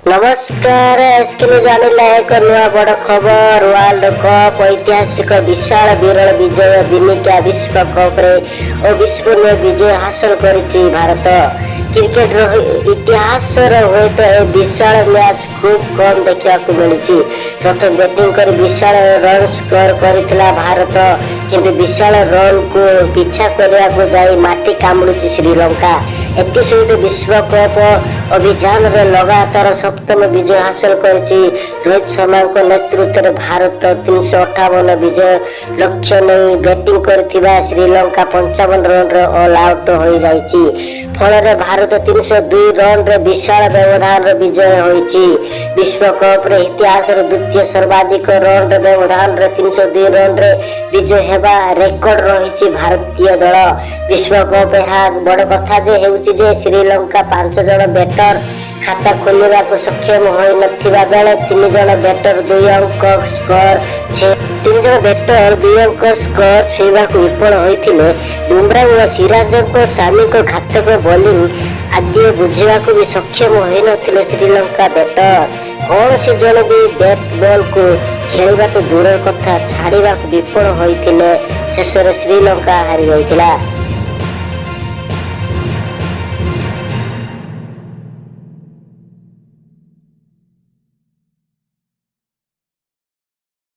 नमस्कार एक नुआ बड़ खबर वर्ल्ड कप ऐतिहासिक विशाल विरल विजय दिनिकिया विश्व कप रे और विस्मरणीय विजय हासिल करिछि भारत। क्रिकेट इतिहास हुए तो ए विशाल मैच खूब कम देखा मिली। प्रथम बैटिंग कर विशाल रन स्कोर करथिला भारत, किंतु विशाल रन को पीछा करने को जाई माटी कामुड़ी श्रीलंका। एति सहित विश्व कप अभियान रे लगातार सप्तम विजय हासिल करिछि। रोहित शर्मा नेतृत्व में भारत 358 विजय लक्ष्य नहीं बैटिंग करथिबा श्रीलंका 55 रन रे ऑल आउट हो जाइछि। फल रे भारत 302 रन रे विशाल व्यवधान रे विजय होइछि। विश्व कप रे इतिहास रे द्वितीय सर्वाधिक रन रे व्यवधान रे 302 रन रे विजय हेबा रेकर्ड रहिछि भारतीय दल। विश्व कप ଏହା बड़ कथा जे श्रीलंका 5 जन बैटर खाता खोलने को सक्षम हो नथिबा बेले 3 जन बैटर 2 अंक स्कोर 3 जन बैटर 2 अंक स्कोर छुईबा को विफल होइथिले। बुमराह और सिराज को सामी को घातक बॉलिंग आदि बुझिबा को भी सक्षम हो नथिले श्रीलंका बैटर। कौन से जन भी बैट बॉल को खेलवा तो दूर कथा छाड़वा विफल होइथिले। शेष श्रीलंका हारि जाइथिला।